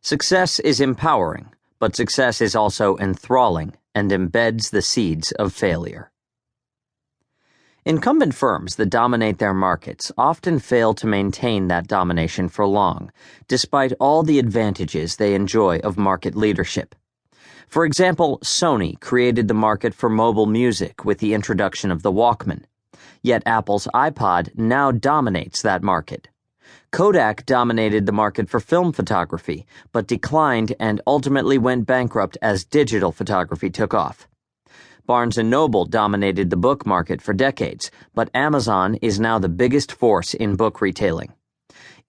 Success is empowering, but success is also enthralling and embeds the seeds of failure. Incumbent firms that dominate their markets often fail to maintain that domination for long, despite all the advantages they enjoy of market leadership. For example, Sony created the market for mobile music with the introduction of the Walkman, yet Apple's iPod now dominates that market. Kodak dominated the market for film photography, but declined and ultimately went bankrupt as digital photography took off. Barnes & Noble dominated the book market for decades, but Amazon is now the biggest force in book retailing.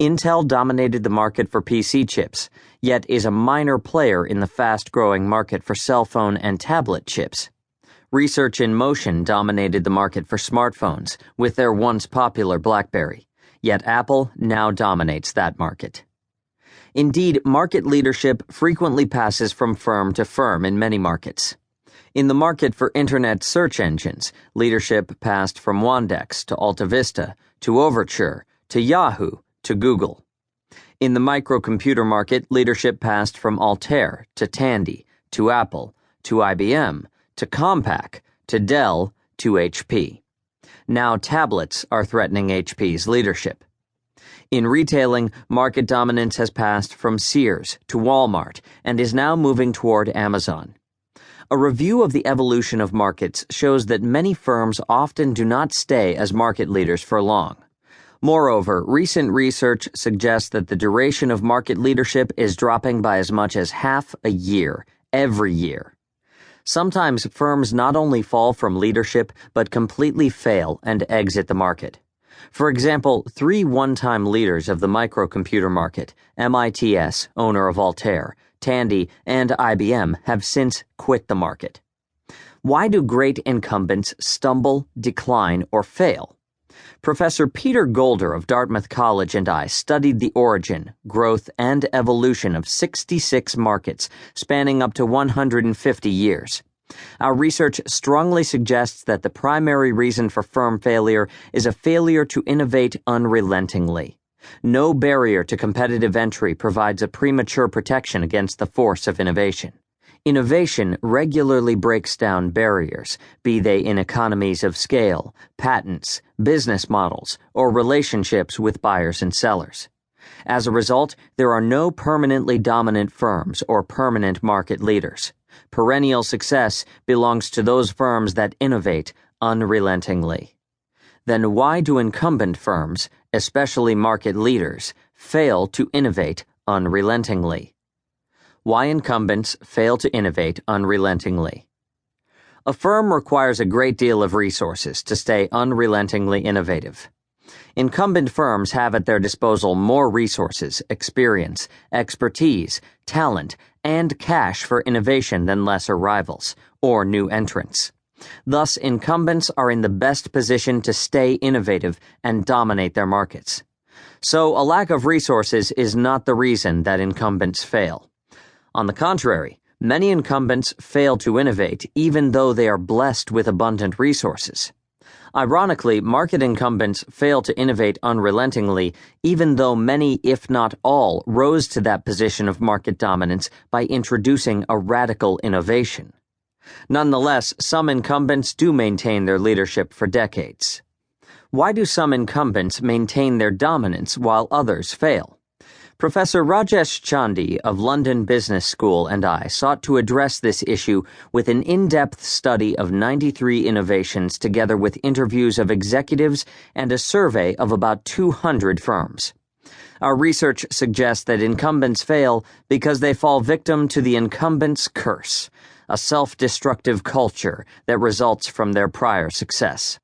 Intel dominated the market for PC chips, yet is a minor player in the fast-growing market for cell phone and tablet chips. Research in Motion dominated the market for smartphones with their once popular BlackBerry, yet Apple now dominates that market. Indeed, market leadership frequently passes from firm to firm in many markets. In the market for internet search engines, leadership passed from Wandex to AltaVista to Overture to Yahoo to Google. In the microcomputer market, leadership passed from Altair to Tandy to Apple to IBM to Compaq to Dell to HP. Now tablets are threatening HP's leadership. In retailing, market dominance has passed from Sears to Walmart and is now moving toward Amazon. A review of the evolution of markets shows that many firms often do not stay as market leaders for long. Moreover, recent research suggests that the duration of market leadership is dropping by as much as half a year, every year. Sometimes firms not only fall from leadership, but completely fail and exit the market. For example, 3 one-time leaders of the microcomputer market, MITS, owner of Altair, Tandy, and IBM, have since quit the market. Why do great incumbents stumble, decline, or fail? Professor Peter Golder of Dartmouth College and I studied the origin, growth, and evolution of 66 markets spanning up to 150 years. Our research strongly suggests that the primary reason for firm failure is a failure to innovate unrelentingly. No barrier to competitive entry provides a premature protection against the force of innovation. Innovation regularly breaks down barriers, be they in economies of scale, patents, business models, or relationships with buyers and sellers. As a result, there are no permanently dominant firms or permanent market leaders. Perennial success belongs to those firms that innovate unrelentingly. Then why do incumbent firms, especially market leaders, fail to innovate unrelentingly? Why incumbents fail to innovate unrelentingly? A firm requires a great deal of resources to stay unrelentingly innovative. Incumbent firms have at their disposal more resources, experience, expertise, talent, and cash for innovation than lesser rivals, or new entrants. Thus, incumbents are in the best position to stay innovative and dominate their markets. So, a lack of resources is not the reason that incumbents fail. On the contrary, many incumbents fail to innovate even though they are blessed with abundant resources. Ironically, market incumbents fail to innovate unrelentingly even though many, if not all, rose to that position of market dominance by introducing a radical innovation. Nonetheless, some incumbents do maintain their leadership for decades. Why do some incumbents maintain their dominance while others fail? Professor Rajesh Chandi of London Business School and I sought to address this issue with an in-depth study of 93 innovations together with interviews of executives and a survey of about 200 firms. Our research suggests that incumbents fail because they fall victim to the incumbent's curse, a self-destructive culture that results from their prior success.